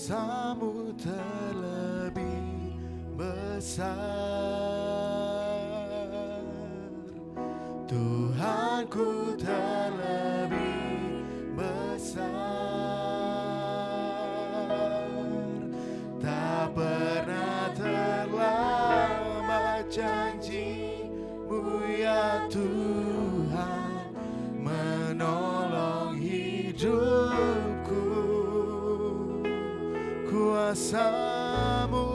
kuasa-Mu terlebih besar. Tuhanku terlebih besar. Tak pernah terlambat janji-Mu ya Tuhan, menolong hidupku. Kuasa-Mu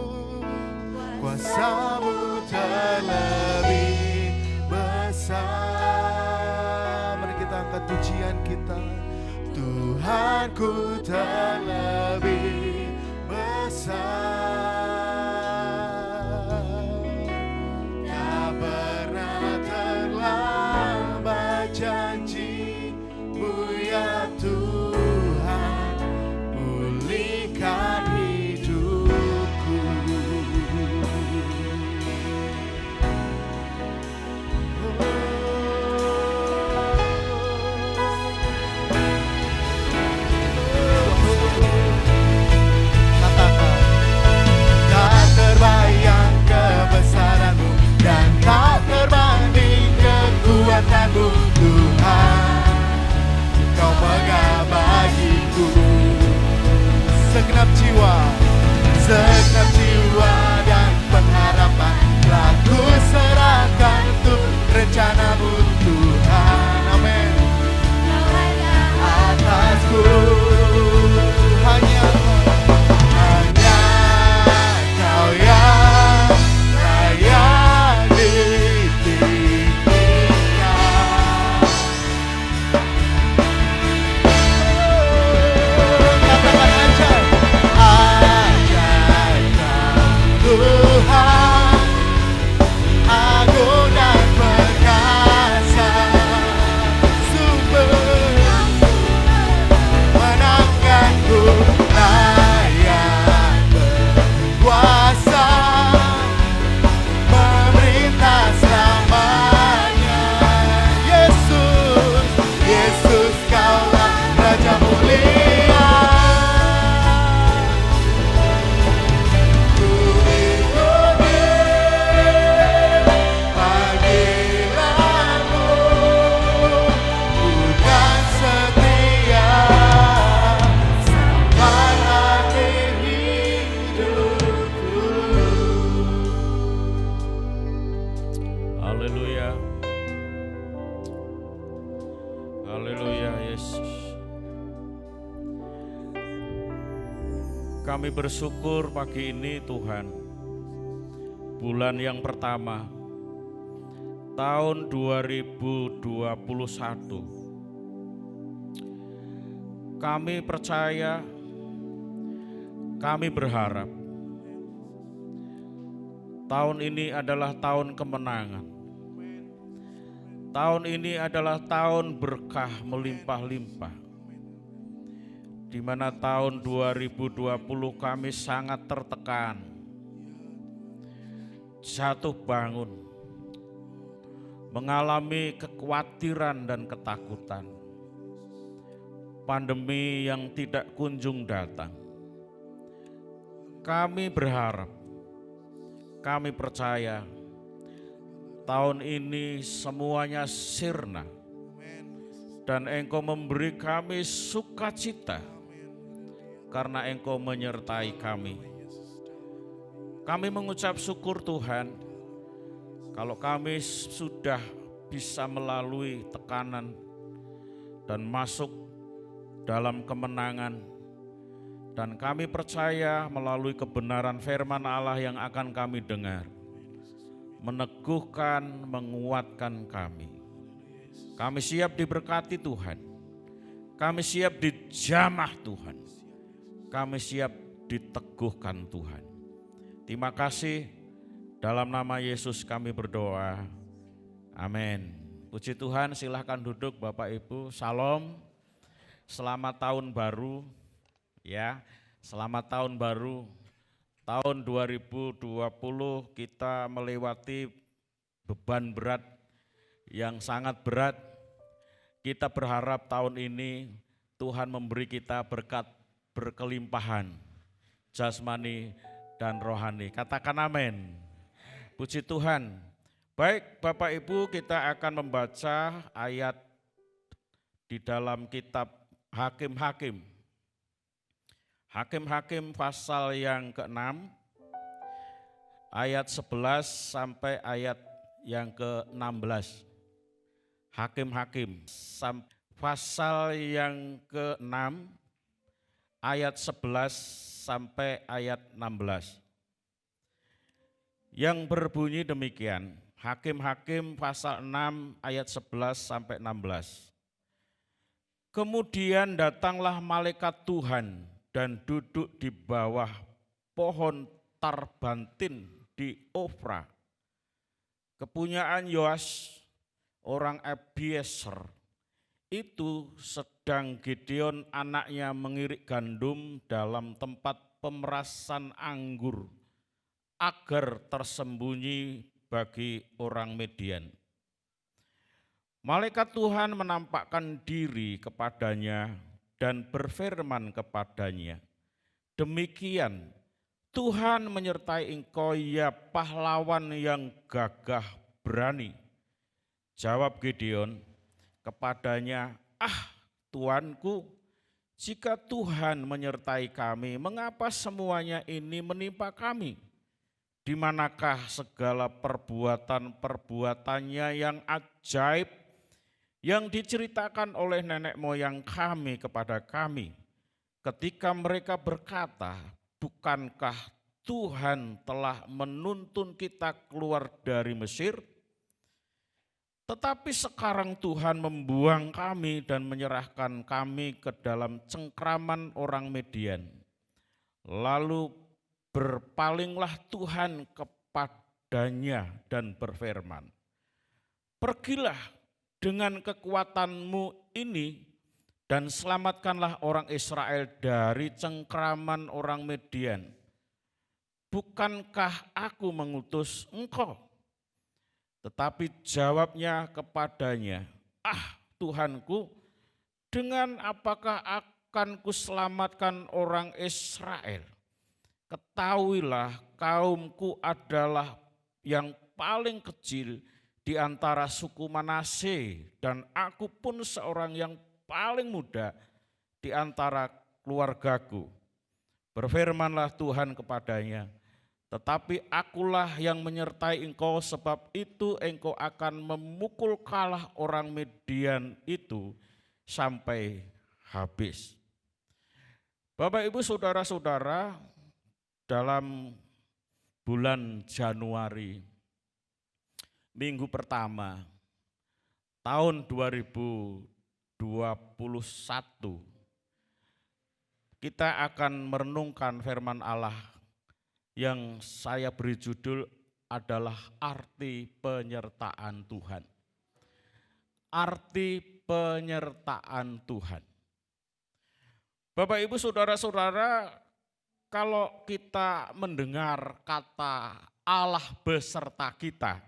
terlebih besar. Mari kita angkat pujian kita. Tuhanku terlebih besar. Tak pernah terlambat janji-Mu ya Tuhan, pulihkan hidupku. Tak terbayang kebesaran-Mu dan tak terbanding kekuatan-Mu, Tuhan. Kau pegang bagiku segenap jiwa dan pengharapan telah ku serahkan untuk rencana-Mu, Tuhan. Amin. Atasku hanya Kau yang layak ditinggikan. Katakan ajaib Kau Tuhan, agung dan perkasa, sumber menangkanku, layak berkuasa, memerintah selamanya. Yesus, Yesus, Kaulah Raja mulia. Ku ikuti panggilan-Mu, bukan setia sampai akhir hidupku. Haleluya. Haleluya Yesus. Kami bersyukur pagi ini Tuhan. Bulan yang pertama tahun 2021. Kami percaya, kami berharap tahun ini adalah tahun kemenangan. Tahun ini adalah tahun berkah melimpah-limpah. Di mana tahun 2020 kami sangat tertekan, jatuh bangun, mengalami kekhawatiran dan ketakutan. Pandemi yang tidak kunjung datang. Kami berharap, kami percaya tahun ini semuanya sirna dan Engkau memberi kami sukacita karena Engkau menyertai kami. Kami mengucap syukur Tuhan kalau kami sudah bisa melalui tekanan dan masuk dalam kemenangan, dan kami percaya melalui kebenaran firman Allah yang akan kami dengar meneguhkan, menguatkan kami. Kami siap diberkati Tuhan. Kami siap dijamah Tuhan. Kami siap diteguhkan Tuhan. Terima kasih, dalam nama Yesus kami berdoa. Amin. Puji Tuhan, silahkan duduk Bapak Ibu. Salam, selamat tahun baru. Ya, selamat tahun baru. Tahun 2020 kita melewati beban berat yang sangat berat. Kita berharap tahun ini Tuhan memberi kita berkat berkelimpahan. jasmani dan rohani. Katakan amin. Puji Tuhan. Baik Bapak Ibu, kita akan membaca ayat di dalam kitab Hakim-Hakim. Hakim-Hakim pasal yang ke-6, ayat 11 sampai ayat yang ke-16. Hakim-Hakim pasal yang ke-6, ayat 11 sampai ayat 16. Yang berbunyi demikian, Hakim-Hakim pasal 6 ayat 11 sampai 16. Kemudian datanglah malaikat Tuhan dan duduk di bawah pohon tarbantin di Ofra, kepunyaan Yoas orang Abieser. Itu sedang Gideon anaknya mengirik gandum dalam tempat pemerasan anggur agar tersembunyi bagi orang Median. Malaikat Tuhan menampakkan diri kepadanya dan berfirman kepadanya, demikian Tuhan menyertai engkau ya pahlawan yang gagah berani. Jawab Gideon kepadanya, Tuanku, jika Tuhan menyertai kami, mengapa semuanya ini menimpa kami? Di manakah segala perbuatan-perbuatannya yang ajaib yang diceritakan oleh nenek moyang kami kepada kami, ketika mereka berkata, bukankah Tuhan telah menuntun kita keluar dari Mesir? Tetapi sekarang Tuhan membuang kami dan menyerahkan kami ke dalam cengkraman orang Median. Lalu berpalinglah Tuhan kepadanya dan berfirman, pergilah dengan kekuatanmu ini dan selamatkanlah orang Israel dari cengkraman orang Median. Bukankah aku mengutus engkau? Tetapi jawabnya kepadanya, Tuhanku, dengan apakah akan kuselamatkan orang Israel? Ketahuilah kaumku adalah yang paling kecil di antara suku Manase, dan aku pun seorang yang paling muda di antara keluargaku. Berfirmanlah Tuhan kepadanya, tetapi akulah yang menyertai engkau, sebab itu engkau akan memukul kalah orang Median itu sampai habis. Bapak Ibu saudara-saudara, dalam bulan Januari, minggu pertama tahun 2021, kita akan merenungkan firman Allah yang saya beri judul adalah arti penyertaan Tuhan. Arti penyertaan Tuhan. Bapak Ibu saudara-saudara, kalau kita mendengar kata Allah beserta kita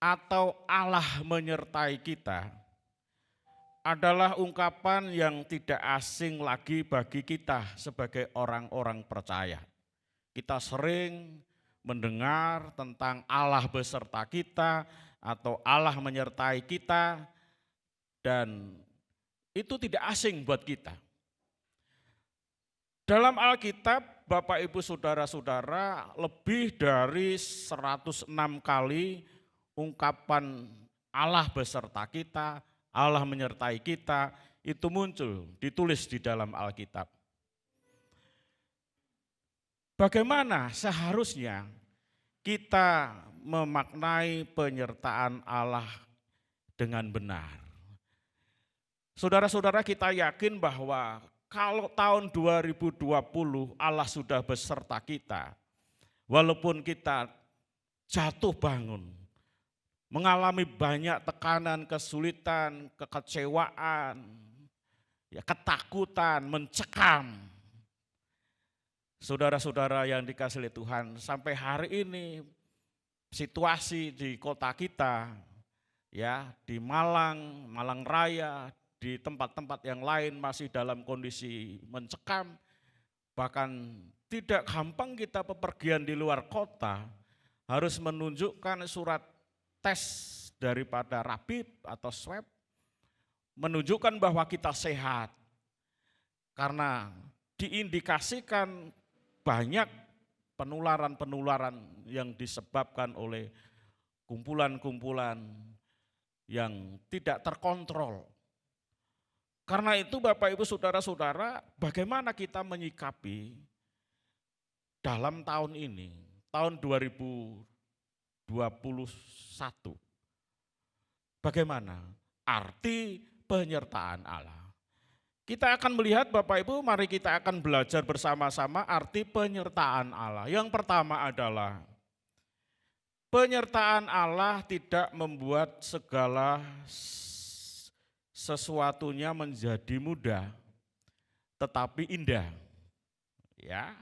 atau Allah menyertai kita, adalah ungkapan yang tidak asing lagi bagi kita sebagai orang-orang percaya. Kita sering mendengar tentang Allah beserta kita atau Allah menyertai kita, dan itu tidak asing buat kita. Dalam Alkitab, Bapak Ibu saudara-saudara, lebih dari 106 kali ungkapan Allah beserta kita, Allah menyertai kita, itu muncul, ditulis di dalam Alkitab. Bagaimana seharusnya kita memaknai penyertaan Allah dengan benar? Saudara-saudara, kita yakin bahwa kalau tahun 2020 Allah sudah beserta kita, walaupun kita jatuh bangun, mengalami banyak tekanan, kesulitan, kekecewaan, ketakutan, mencekam. Saudara-saudara yang dikasihi oleh Tuhan, sampai hari ini situasi di kota kita, di Malang, Malang Raya, di tempat-tempat yang lain masih dalam kondisi mencekam. Bahkan tidak gampang kita bepergian di luar kota, harus menunjukkan surat tes daripada rapid atau swab, menunjukkan bahwa kita sehat. Karena diindikasikan banyak penularan-penularan yang disebabkan oleh kumpulan-kumpulan yang tidak terkontrol. Karena itu Bapak Ibu Saudara-saudara, bagaimana kita menyikapi dalam tahun ini, tahun 2021. Bagaimana arti penyertaan Allah? Kita akan melihat Bapak Ibu, mari kita akan belajar bersama-sama arti penyertaan Allah. Yang pertama adalah penyertaan Allah tidak membuat segala sesuatunya menjadi mudah, tetapi indah. Ya,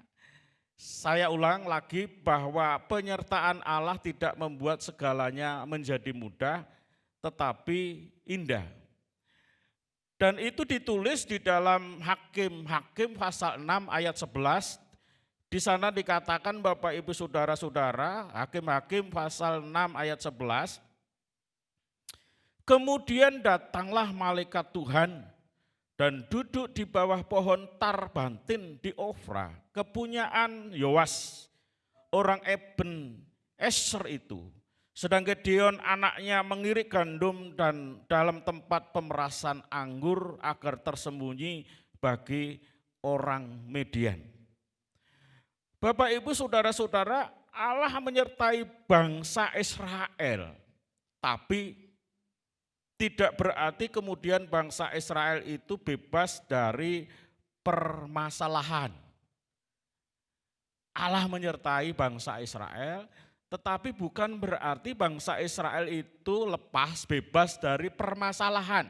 saya ulang lagi bahwa penyertaan Allah tidak membuat segalanya menjadi mudah, tetapi indah. Dan itu ditulis di dalam Hakim pasal 6 ayat 11. Di sana dikatakan Bapak Ibu Saudara-saudara, Hakim pasal 6 ayat 11. Kemudian datanglah malaikat Tuhan dan duduk di bawah pohon tarbantin di Ofra, kepunyaan Yoas, orang Eben Eser itu. Sedang Gedeon anaknya mengirik gandum dan dalam tempat pemerasan anggur agar tersembunyi bagi orang Median. Bapak Ibu Saudara-saudara, Allah menyertai bangsa Israel, tapi tidak berarti kemudian bangsa Israel itu bebas dari permasalahan. Allah menyertai bangsa Israel, tetapi bukan berarti bangsa Israel itu lepas bebas dari permasalahan.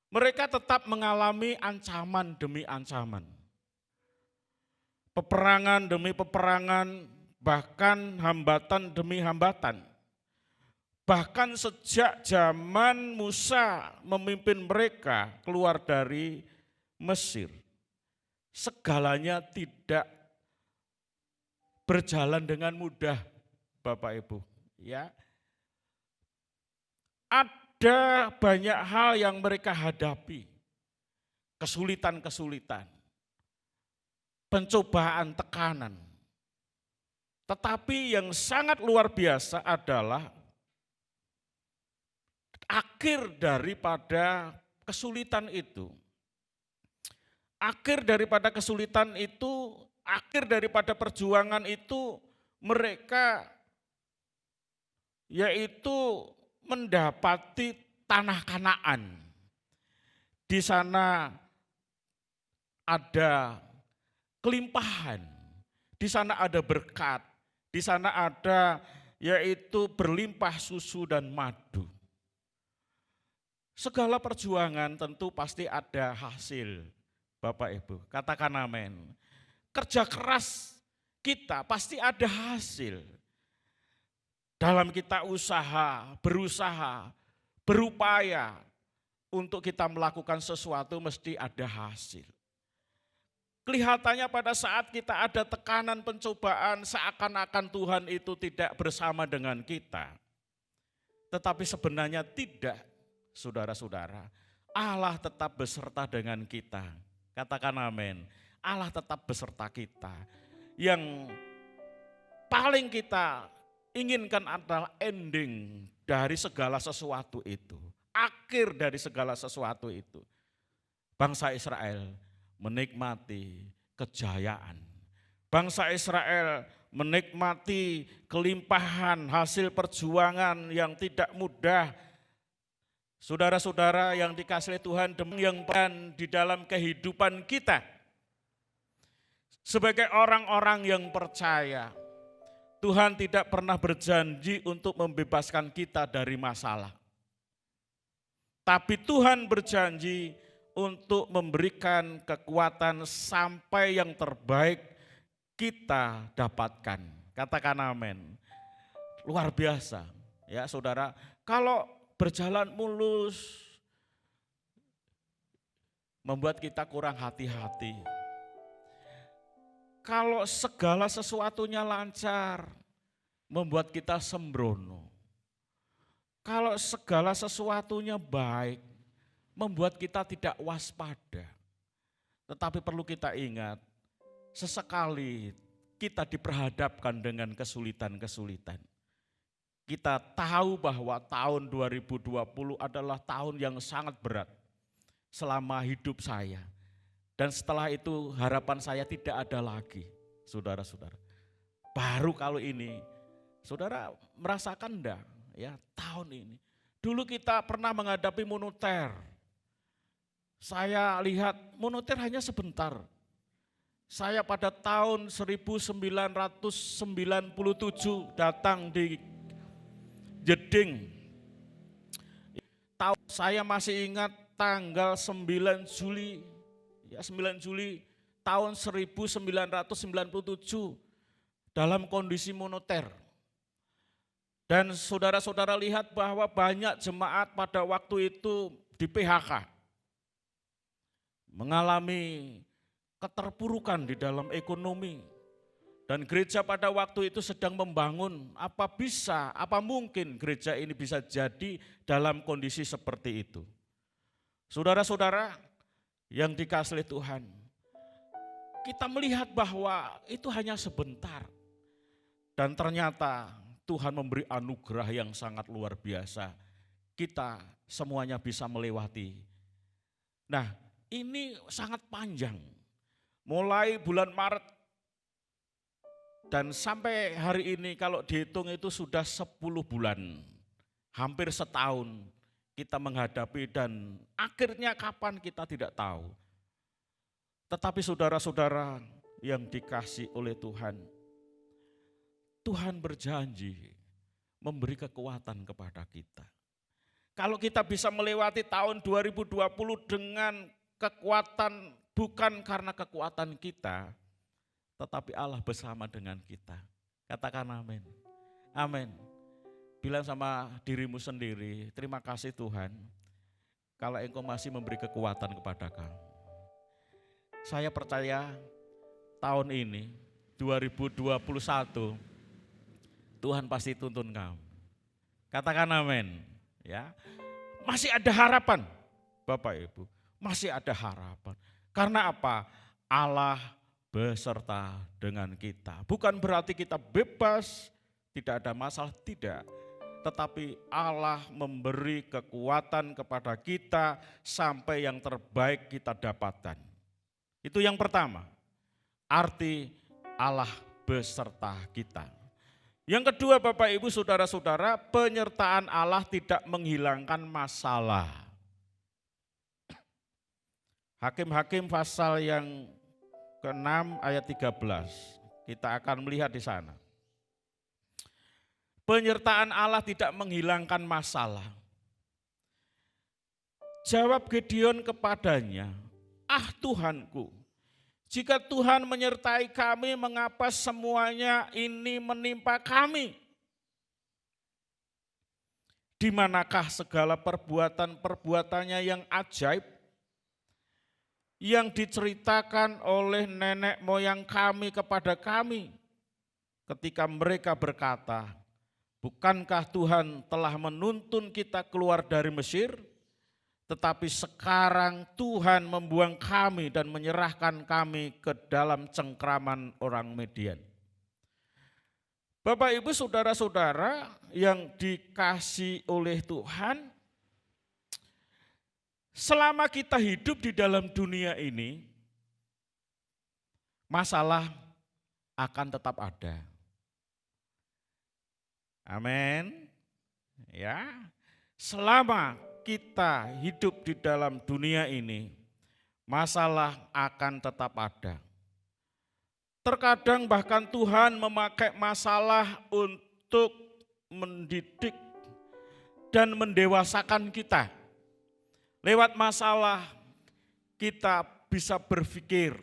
Mereka tetap mengalami ancaman demi ancaman. Peperangan demi peperangan, bahkan hambatan demi hambatan. Bahkan sejak zaman Musa memimpin mereka keluar dari Mesir, segalanya tidak berjalan dengan mudah, Bapak Ibu. Ya, ada banyak hal yang mereka hadapi, kesulitan-kesulitan, pencobaan, tekanan. Tetapi yang sangat luar biasa adalah akhir daripada kesulitan itu. Akhir daripada kesulitan itu, akhir daripada perjuangan itu, mereka yaitu mendapati tanah Kanaan. Di sana ada kelimpahan, di sana ada berkat, di sana ada yaitu berlimpah susu dan madu. Segala perjuangan tentu pasti ada hasil, Bapak Ibu, katakan amin. Kerja keras kita pasti ada hasil. Dalam kita berusaha, berupaya untuk kita melakukan sesuatu mesti ada hasil. Kelihatannya pada saat kita ada tekanan pencobaan seakan-akan Tuhan itu tidak bersama dengan kita. Tetapi sebenarnya tidak, saudara-saudara. Allah tetap beserta dengan kita. Katakan amin. Allah tetap beserta kita. Yang paling kita inginkan adalah ending dari segala sesuatu itu. Akhir dari segala sesuatu itu. Bangsa Israel menikmati kejayaan. Bangsa Israel menikmati kelimpahan hasil perjuangan yang tidak mudah. Saudara-saudara yang dikasihi Tuhan, demi yang di dalam kehidupan kita. Sebagai orang-orang yang percaya, Tuhan tidak pernah berjanji untuk membebaskan kita dari masalah. Tapi Tuhan berjanji untuk memberikan kekuatan sampai yang terbaik kita dapatkan. Katakan amin. Luar biasa ya saudara. Kalau berjalan mulus, membuat kita kurang hati-hati. Kalau segala sesuatunya lancar, membuat kita sembrono. Kalau segala sesuatunya baik, membuat kita tidak waspada. Tetapi perlu kita ingat, sesekali kita diperhadapkan dengan kesulitan-kesulitan. Kita tahu bahwa tahun 2020 adalah tahun yang sangat berat selama hidup saya. Dan setelah itu harapan saya tidak ada lagi, saudara-saudara. Baru kalau ini, saudara merasakan enggak ya tahun ini. Dulu kita pernah menghadapi moneter. Saya lihat moneter hanya sebentar. Saya pada tahun 1997 datang di Jeding. Saya masih ingat tanggal 9 Juli, ya 9 Juli tahun 1997 dalam kondisi moneter. Dan saudara-saudara lihat bahwa banyak jemaat pada waktu itu di PHK. Mengalami keterpurukan di dalam ekonomi. Dan gereja pada waktu itu sedang membangun, apa mungkin gereja ini bisa jadi dalam kondisi seperti itu. Saudara-saudara yang dikasihi oleh Tuhan, kita melihat bahwa itu hanya sebentar. Dan ternyata Tuhan memberi anugerah yang sangat luar biasa. Kita semuanya bisa melewati. Nah, ini sangat panjang. Mulai bulan Maret dan sampai hari ini kalau dihitung itu sudah 10 bulan. Hampir setahun kita menghadapi dan akhirnya kapan kita tidak tahu. Tetapi saudara-saudara yang dikasih oleh Tuhan, Tuhan berjanji memberi kekuatan kepada kita. Kalau kita bisa melewati tahun 2020 dengan kekuatan, bukan karena kekuatan kita, tetapi Allah bersama dengan kita. Katakan amin. Amin. Bilang sama dirimu sendiri, terima kasih Tuhan, kalau Engkau masih memberi kekuatan kepada kamu. Saya percaya tahun ini, 2021, Tuhan pasti tuntun kamu. Katakan amin. Ya, masih ada harapan, Bapak Ibu. Masih ada harapan. Karena apa? Allah beserta dengan kita. Bukan berarti kita bebas, tidak ada masalah, tidak. Tetapi Allah memberi kekuatan kepada kita sampai yang terbaik kita dapatkan. Itu yang pertama. Arti Allah beserta kita. Yang kedua Bapak Ibu Saudara-saudara, penyertaan Allah tidak menghilangkan masalah. Hakim-Hakim pasal yang ke-6 ayat 13, kita akan melihat di sana. Penyertaan Allah tidak menghilangkan masalah. Jawab Gideon kepadanya, "Ah Tuhanku, jika Tuhan menyertai kami, mengapa semuanya ini menimpa kami? Di manakah segala perbuatan-perbuatannya yang ajaib yang diceritakan oleh nenek moyang kami kepada kami ketika mereka berkata, bukankah Tuhan telah menuntun kita keluar dari Mesir? Tetapi sekarang Tuhan membuang kami dan menyerahkan kami ke dalam cengkraman orang Midian." Bapak Ibu Saudara-saudara yang dikasihi oleh Tuhan, selama kita hidup di dalam dunia ini, masalah akan tetap ada. Amin. Ya, selama kita hidup di dalam dunia ini, masalah akan tetap ada. Terkadang bahkan Tuhan memakai masalah untuk mendidik dan mendewasakan kita. Lewat masalah kita bisa berpikir,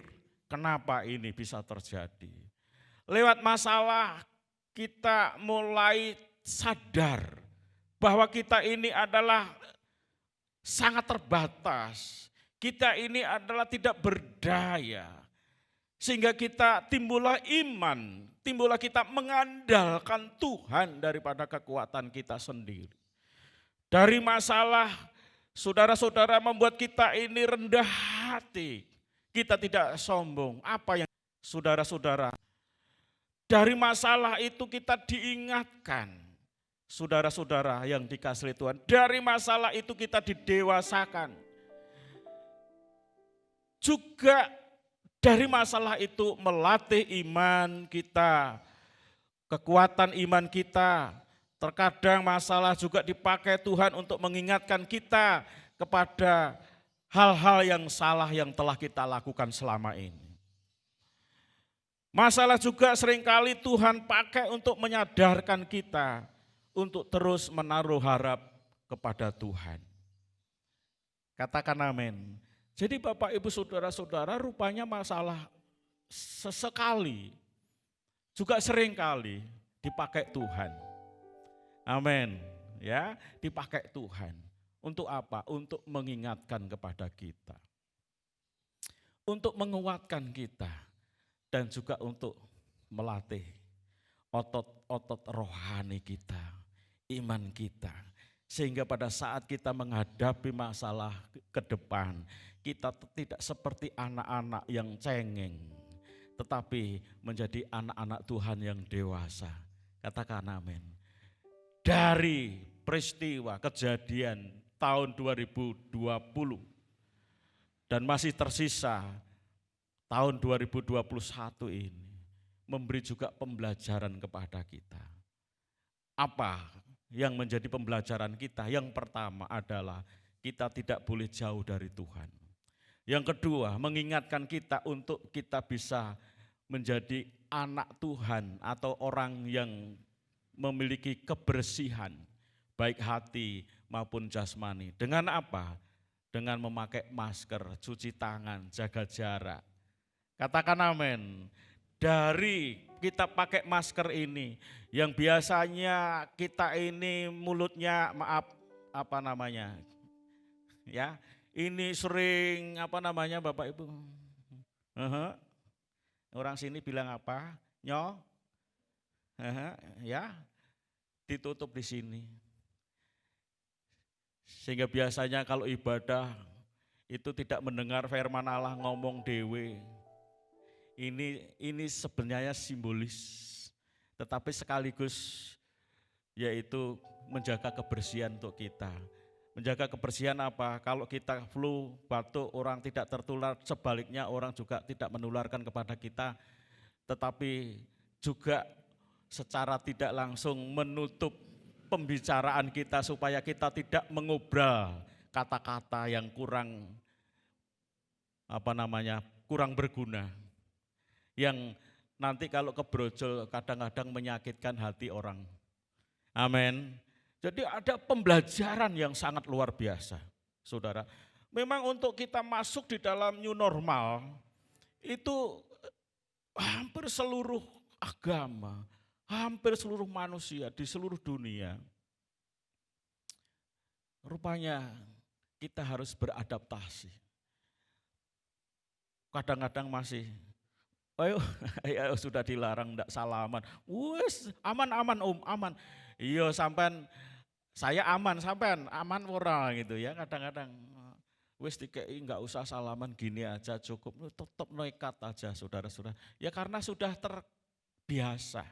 kenapa ini bisa terjadi. Lewat masalah kita mulai sadar bahwa kita ini adalah sangat terbatas. Kita ini adalah tidak berdaya. Sehingga kita timbullah iman, timbullah kita mengandalkan Tuhan daripada kekuatan kita sendiri. Dari masalah saudara-saudara membuat kita ini rendah hati. Kita tidak sombong. Apa yang saudara-saudara, dari masalah itu kita diingatkan. Saudara-saudara yang dikasihi Tuhan, dari masalah itu kita didewasakan. Juga dari masalah itu melatih iman kita, kekuatan iman kita. Terkadang masalah juga dipakai Tuhan untuk mengingatkan kita kepada hal-hal yang salah yang telah kita lakukan selama ini. Masalah juga seringkali Tuhan pakai untuk menyadarkan kita untuk terus menaruh harap kepada Tuhan. Katakan amin. Jadi Bapak Ibu Saudara-saudara, rupanya masalah sesekali juga seringkali dipakai Tuhan. Amin. Ya, dipakai Tuhan. Untuk apa? Untuk mengingatkan kepada kita. Untuk menguatkan kita dan juga untuk melatih otot-otot rohani kita, iman kita. Sehingga pada saat kita menghadapi masalah ke depan, kita tidak seperti anak-anak yang cengeng, tetapi menjadi anak-anak Tuhan yang dewasa. Katakan amin. Dari peristiwa kejadian tahun 2020 dan masih tersisa tahun 2021 ini memberi juga pembelajaran kepada kita. Apa yang menjadi pembelajaran kita? Yang pertama adalah kita tidak boleh jauh dari Tuhan. Yang kedua, mengingatkan kita untuk kita bisa menjadi anak Tuhan atau orang yang memiliki kebersihan, baik hati maupun jasmani. Dengan apa? Dengan memakai masker, cuci tangan, jaga jarak. Katakan amin. Dari kita pakai masker ini, yang biasanya kita ini mulutnya ya, ini sering Bapak Ibu? Orang sini bilang apa? Ya, ditutup di sini. Sehingga biasanya kalau ibadah itu tidak mendengar firman Allah, ngomong dewe. Ini sebenarnya simbolis, tetapi sekaligus yaitu menjaga kebersihan untuk kita. Menjaga kebersihan apa? Kalau kita flu, batuk, orang tidak tertular, sebaliknya orang juga tidak menularkan kepada kita, tetapi juga secara tidak langsung menutup pembicaraan kita supaya kita tidak mengobral kata-kata yang kurang kurang berguna. Yang nanti kalau kebrojol kadang-kadang menyakitkan hati orang. Amin. Jadi ada pembelajaran yang sangat luar biasa, saudara. Memang untuk kita masuk di dalam new normal, itu hampir seluruh agama, hampir seluruh manusia di seluruh dunia, rupanya kita harus beradaptasi. Kadang-kadang masih, ayo sudah dilarang enggak salaman. Wes, aman aman. Iya sampean saya aman, sampean aman ora gitu ya. Kadang-kadang wes dikei enggak usah salaman, gini aja cukup. Tetap nekat aja saudara-saudara. Ya karena sudah terbiasa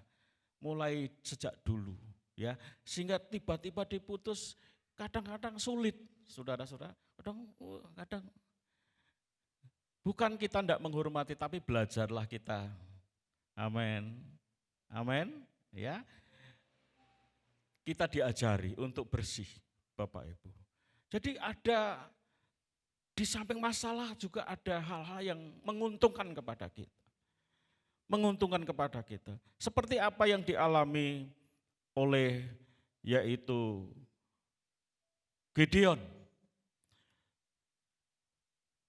mulai sejak dulu ya. Sehingga tiba-tiba diputus kadang-kadang sulit saudara-saudara. Kadang bukan kita tidak menghormati, tapi belajarlah kita. Amin. Amin. Ya. Kita diajari untuk bersih, Bapak Ibu. Jadi ada di samping masalah juga ada hal-hal yang menguntungkan kepada kita. Menguntungkan kepada kita. Seperti apa yang dialami oleh yaitu Gideon.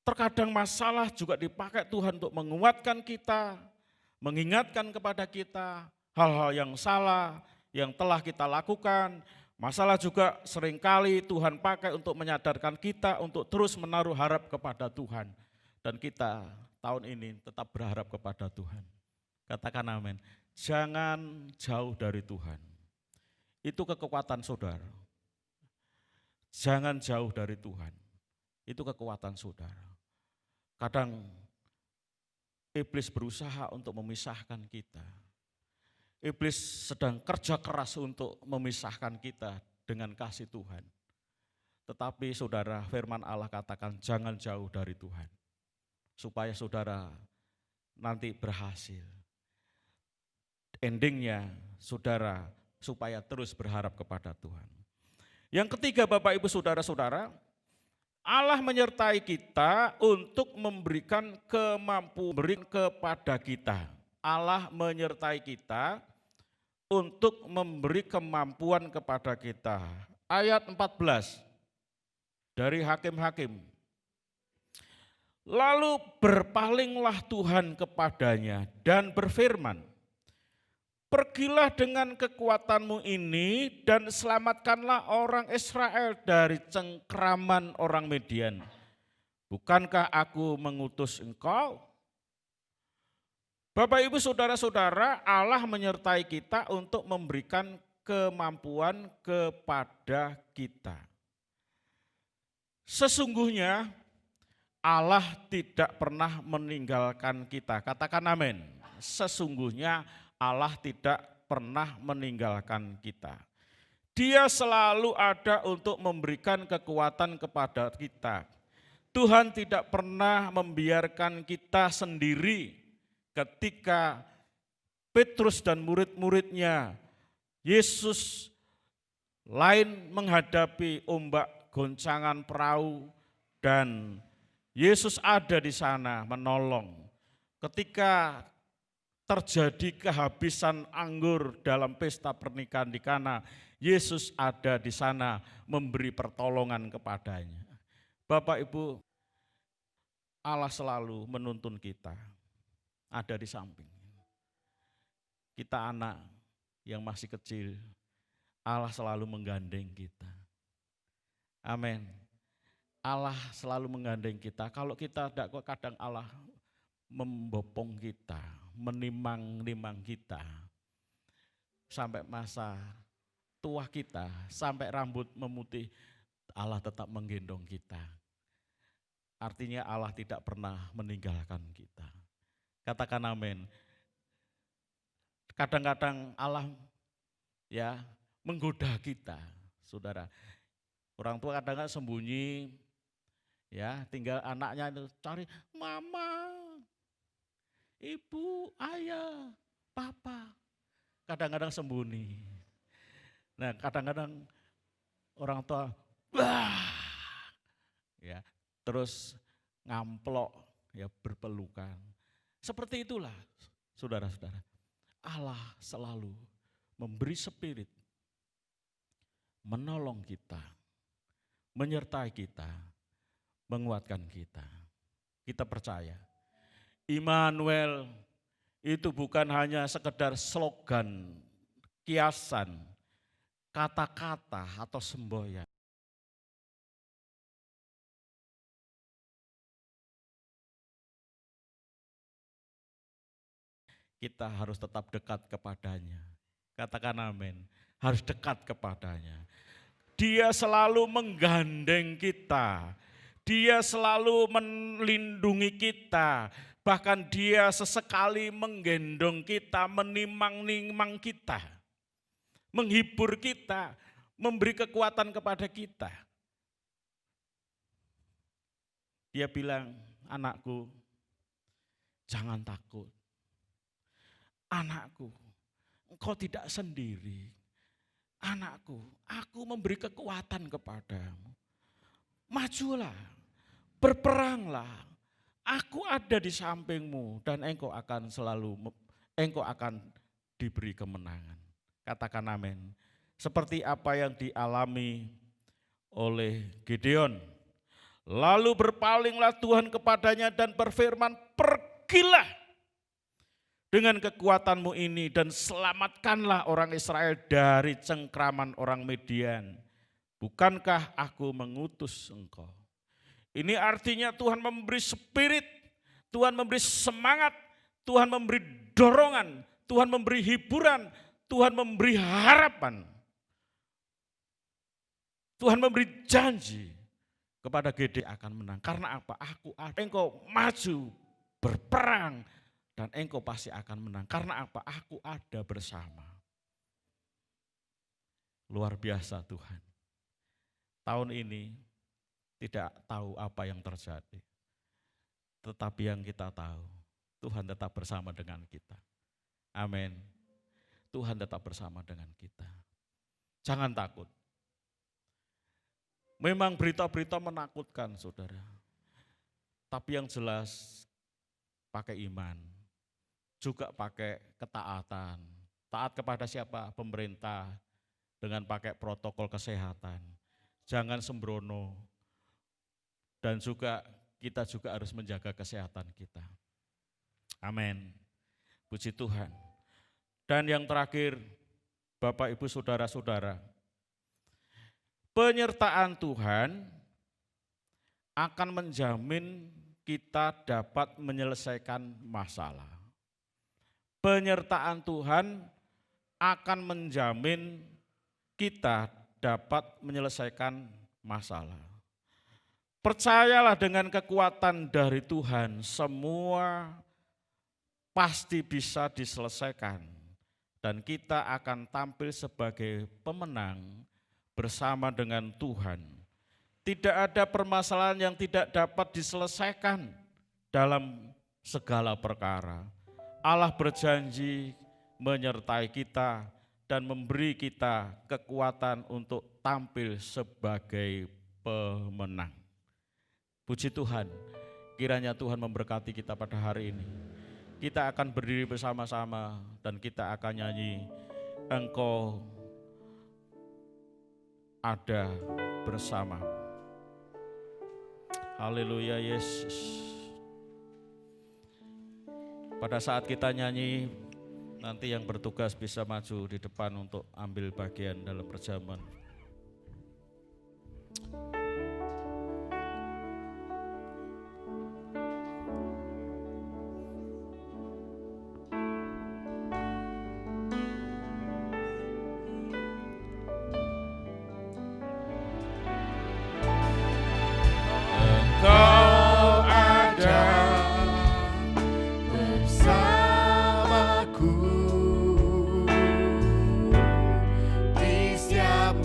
Terkadang masalah juga dipakai Tuhan untuk menguatkan kita, mengingatkan kepada kita hal-hal yang salah, yang telah kita lakukan, Masalah juga seringkali Tuhan pakai untuk menyadarkan kita untuk terus menaruh harap kepada Tuhan. Dan kita tahun ini tetap berharap kepada Tuhan. Katakan amin. Jangan jauh dari Tuhan. Itu kekuatan saudara. Jangan jauh dari Tuhan. Itu kekuatan saudara. Kadang iblis berusaha untuk memisahkan kita. Iblis sedang kerja keras untuk memisahkan kita dengan kasih Tuhan. Tetapi saudara, firman Allah katakan jangan jauh dari Tuhan. Supaya saudara nanti berhasil. Endingnya saudara supaya terus berharap kepada Tuhan. Yang ketiga Bapak Ibu Saudara-saudara, Allah menyertai kita untuk memberikan kemampuan kepada kita. Allah menyertai kita untuk memberi kemampuan kepada kita. Ayat 14 dari Hakim-Hakim. Lalu berpalinglah Tuhan kepadanya dan berfirman, pergilah dengan kekuatanmu ini dan selamatkanlah orang Israel dari cengkraman orang Midian. Bukankah aku mengutus engkau? Bapak Ibu Saudara-saudara, Allah menyertai kita untuk memberikan kemampuan kepada kita. Sesungguhnya Allah tidak pernah meninggalkan kita. Katakan amin. Sesungguhnya Allah tidak pernah meninggalkan kita. Dia selalu ada untuk memberikan kekuatan kepada kita. Tuhan tidak pernah membiarkan kita sendiri ketika Petrus dan murid-muridnya, Yesus lain menghadapi ombak goncangan perahu dan Yesus ada di sana menolong. Ketika terjadi kehabisan anggur dalam pesta pernikahan di Kana, Yesus ada di sana memberi pertolongan kepadanya. Bapak Ibu, Allah selalu menuntun kita, ada di samping. Kita anak yang masih kecil, Allah selalu menggandeng kita. Amin. Allah selalu menggandeng kita. Kalau kita tidak, kadang Allah membopong kita, menimang-nimang kita. Sampai masa tua kita, sampai rambut memutih, Allah tetap menggendong kita. Artinya Allah tidak pernah meninggalkan kita. Katakan amin. Kadang-kadang Allah ya menggoda kita, saudara. Orang tua kadang-kadang sembunyi, ya tinggal anaknya itu cari mama, ibu, ayah, papa. Kadang-kadang sembunyi. Nah kadang-kadang orang tua, wah, ya terus ngamplok, ya berpelukan. Seperti itulah, saudara-saudara. Allah selalu memberi spirit, menolong kita, menyertai kita, menguatkan kita. Kita percaya, Immanuel itu bukan hanya sekedar slogan, kiasan, kata-kata atau semboyan. Kita harus tetap dekat kepadanya. Katakan amin. Harus dekat kepadanya. Dia selalu menggandeng kita. Dia selalu melindungi kita. Bahkan dia sesekali menggendong kita, menimang-nimang kita. Menghibur kita, memberi kekuatan kepada kita. Dia bilang, anakku, jangan takut. Anakku, engkau tidak sendiri. Anakku, aku memberi kekuatan kepadamu. Majulah, berperanglah. Aku ada di sampingmu dan engkau akan diberi kemenangan. Katakan amin. Seperti apa yang dialami oleh Gideon. Lalu berpalinglah Tuhan kepadanya dan berfirman, pergilah dengan kekuatanmu ini dan selamatkanlah orang Israel dari cengkraman orang Midian. Bukankah aku mengutus engkau? Ini artinya Tuhan memberi spirit, Tuhan memberi semangat, Tuhan memberi dorongan, Tuhan memberi hiburan, Tuhan memberi harapan. Tuhan memberi janji kepada Gedeon akan menang. Karena apa? Aku ada. Engkau maju berperang dan engkau pasti akan menang. Karena apa? Aku ada bersama. Luar biasa Tuhan. Tahun ini tidak tahu apa yang terjadi. Tetapi yang kita tahu, Tuhan tetap bersama dengan kita. Amin. Tuhan tetap bersama dengan kita. Jangan takut. Memang berita-berita menakutkan, saudara. Tapi yang jelas pakai iman, juga pakai ketaatan. Taat kepada siapa? Pemerintah, dengan pakai protokol kesehatan. Jangan sembrono. Dan juga kita juga harus menjaga kesehatan kita. Amin. Puji Tuhan. Dan yang terakhir, Bapak, Ibu, Saudara-saudara, penyertaan Tuhan akan menjamin kita dapat menyelesaikan masalah. Penyertaan Tuhan akan menjamin kita dapat menyelesaikan masalah. Percayalah dengan kekuatan dari Tuhan, semua pasti bisa diselesaikan. Dan kita akan tampil sebagai pemenang bersama dengan Tuhan. Tidak ada permasalahan yang tidak dapat diselesaikan dalam segala perkara. Allah berjanji menyertai kita dan memberi kita kekuatan untuk tampil sebagai pemenang. Puji Tuhan, kiranya Tuhan memberkati kita pada hari ini. Kita akan berdiri bersama-sama dan kita akan nyanyi, Engkau ada bersama. Haleluya Yesus. Pada saat kita nyanyi, nanti yang bertugas bisa maju di depan untuk ambil bagian dalam perjamuan. Engkau ada bersamaku di setiap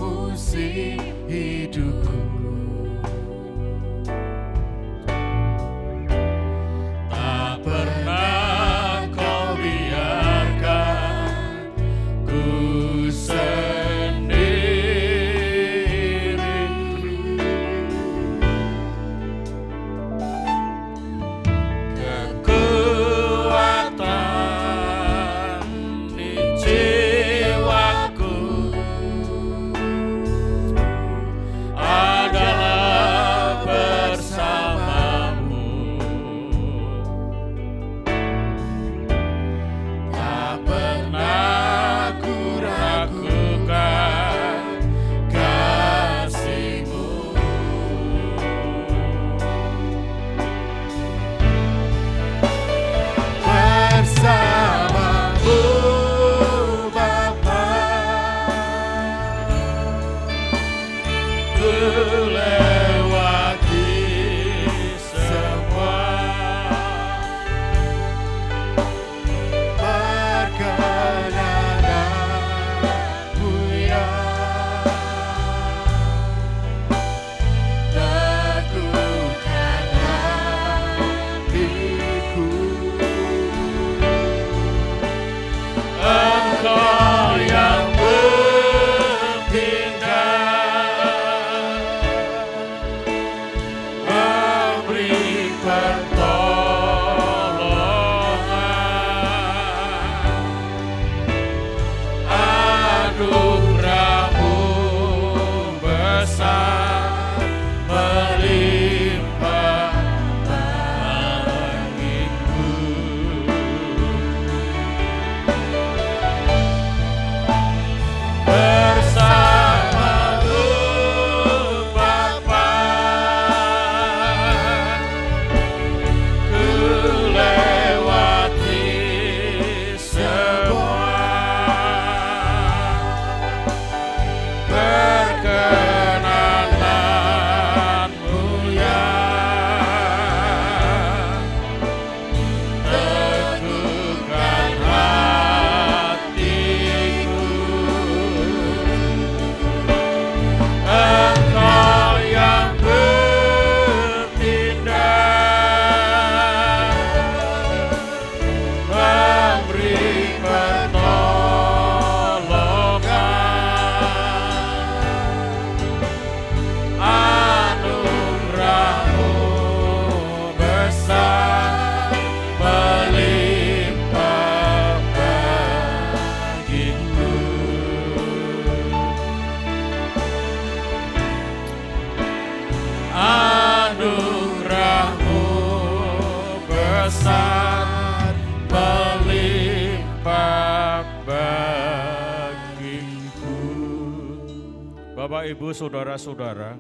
Bapak, Ibu, Saudara-saudara,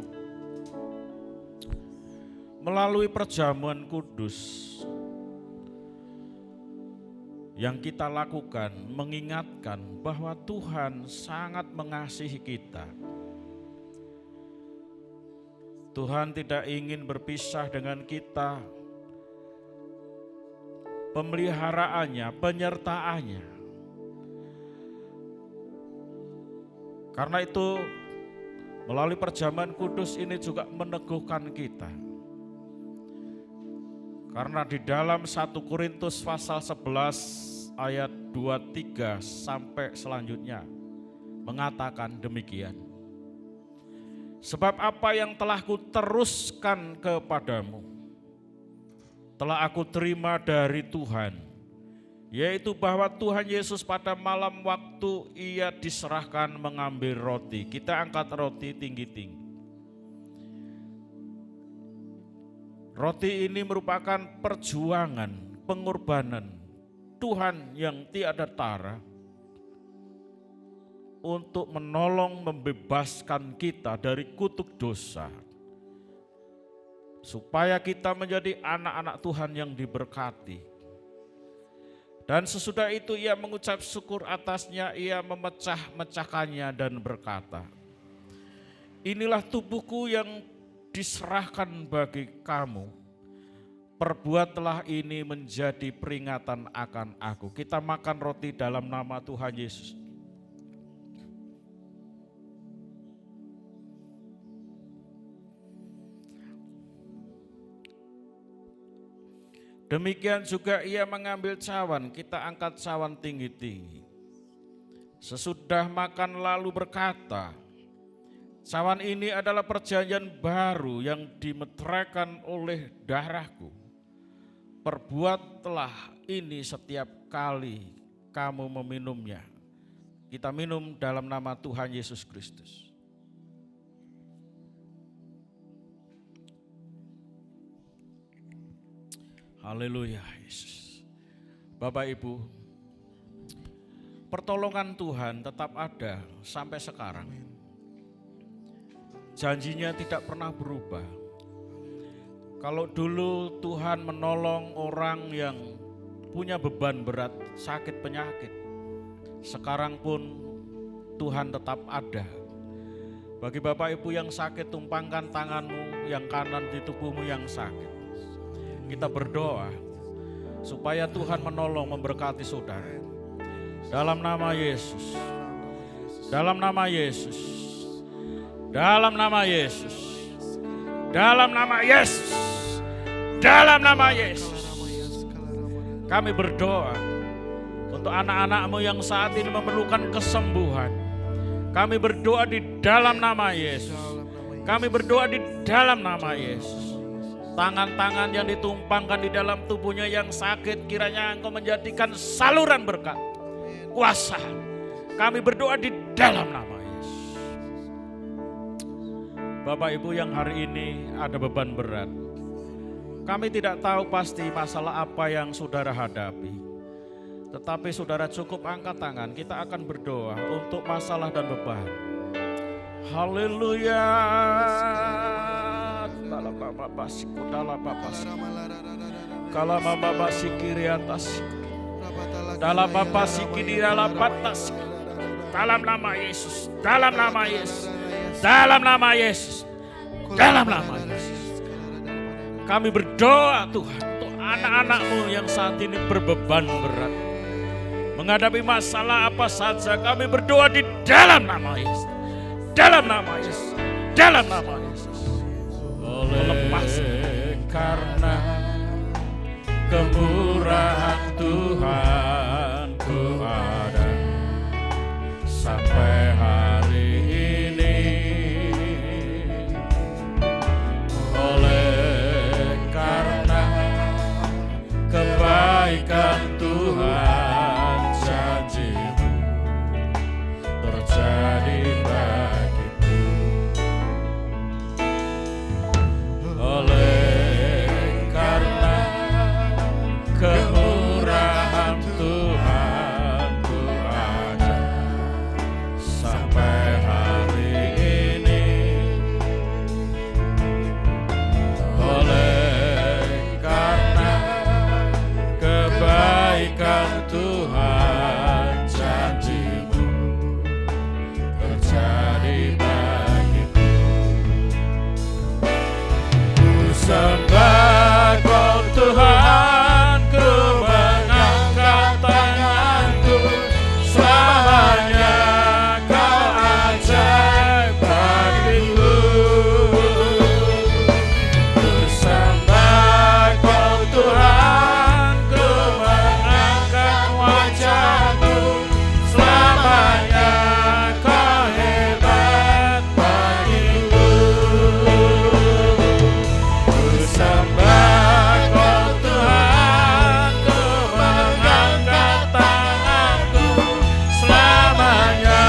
melalui perjamuan kudus yang kita lakukan mengingatkan bahwa Tuhan sangat mengasihi kita. Tuhan tidak ingin berpisah dengan kita. Pemeliharaannya, penyertaannya. Karena itu melalui perjamuan kudus ini juga meneguhkan kita. Karena di dalam 1 Korintus pasal 11 ayat 23 sampai selanjutnya mengatakan demikian. Sebab apa yang telah kuteruskan kepadamu, telah aku terima dari Tuhan, yaitu bahwa Tuhan Yesus pada malam waktu ia diserahkan mengambil roti. Kita angkat roti tinggi-tinggi. Roti ini merupakan perjuangan, pengorbanan Tuhan yang tiada tara untuk menolong membebaskan kita dari kutuk dosa. Supaya kita menjadi anak-anak Tuhan yang diberkati. Dan sesudah itu ia mengucap syukur atasnya, ia memecah-mecahkannya dan berkata, inilah tubuhku yang diserahkan bagi kamu. Perbuatlah ini menjadi peringatan akan aku. Kita makan roti dalam nama Tuhan Yesus. Demikian juga ia mengambil cawan, kita angkat cawan tinggi-tinggi. Sesudah makan lalu berkata, cawan ini adalah perjanjian baru yang dimeteraikan oleh darahku. Perbuatlah ini setiap kali kamu meminumnya. Kita minum dalam nama Tuhan Yesus Kristus. Haleluya Yesus. Bapak Ibu, pertolongan Tuhan tetap ada sampai sekarang. Janjinya tidak pernah berubah. Kalau dulu Tuhan menolong orang yang punya beban berat, sakit penyakit, sekarang pun Tuhan tetap ada. Bagi Bapak Ibu yang sakit, tumpangkan tanganmu yang kanan di tubuhmu yang sakit. Kita berdoa supaya Tuhan menolong memberkati saudara. Dalam nama Yesus. Dalam nama Yesus. Dalam nama Yesus. Dalam nama Yesus. Dalam nama Yesus. Kami berdoa untuk anak-anak-Mu yang saat ini memerlukan kesembuhan. Kami berdoa di dalam nama Yesus. Kami berdoa di dalam nama Yesus. Tangan-tangan yang ditumpangkan di dalam tubuhnya yang sakit, kiranya Engkau menjadikan saluran berkat, kuasa. Kami berdoa di dalam nama Yesus. Bapak Ibu yang hari ini ada beban berat, kami tidak tahu pasti masalah apa yang saudara hadapi. Tetapi saudara cukup angkat tangan, kita akan berdoa untuk masalah dan beban. Haleluya. Dalam Bapa siku dalam Bapa kalau Bapa sikiri atas dalam Bapa sikiri dalam batas dalam nama Yesus, dalam nama Yesus, dalam nama Yesus, dalam nama Yesus. Kami berdoa Tuhan untuk anak-anak-Mu yang saat ini berbeban berat, menghadapi masalah apa saja. Kami berdoa di dalam nama Yesus, dalam nama Yesus, dalam nama Yesus. Oleh karena kemurahan Tuhan ku ada sampai hari ini. Oleh karena kebaikan Tuhan, janji-Mu terjadi bagiku. Oleh karena kemurahan Tuhan Tuhan janji-Mu terjadi bagiku. Ku sembah Kau Tuhan, ku mengangkat tanganku, selamanya Kau ajaib bagiku. Ku sembah Kau Tuhan, ku mengangkat wajahku, selamanya Kau hebat bagiku. Ku sembah Kau Tuhan, ku mengangkat tanganku, selamanya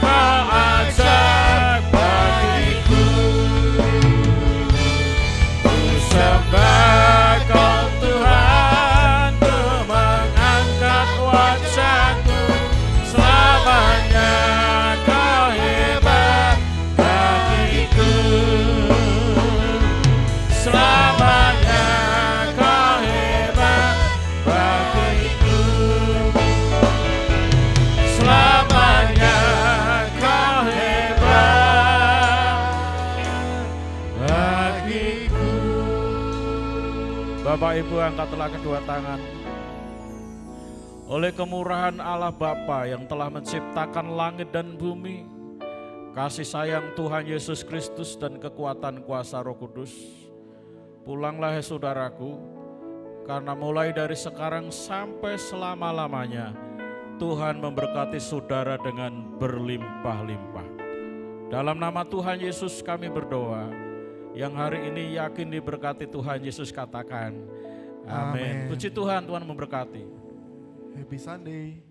Kau ajaib bagiku. Ku sembah Kau Tuhan, ku mengangkat wajahku, selamanya Kau hebat bagiku. Selamanya Kau hebat bagiku. Selamanya Kau hebat bagiku. Bapak Ibu, angkatlah kedua tangan. Oleh kemurahan Allah Bapa yang telah menciptakan langit dan bumi, kasih sayang Tuhan Yesus Kristus dan kekuatan kuasa Roh Kudus, pulanglah hai saudaraku, karena mulai dari sekarang sampai selama-lamanya Tuhan memberkati saudara dengan berlimpah-limpah. Dalam nama Tuhan Yesus kami berdoa. Yang hari ini yakin diberkati Tuhan Yesus, katakan amin. Amin. Puji Tuhan, Tuhan memberkati. Happy Sunday.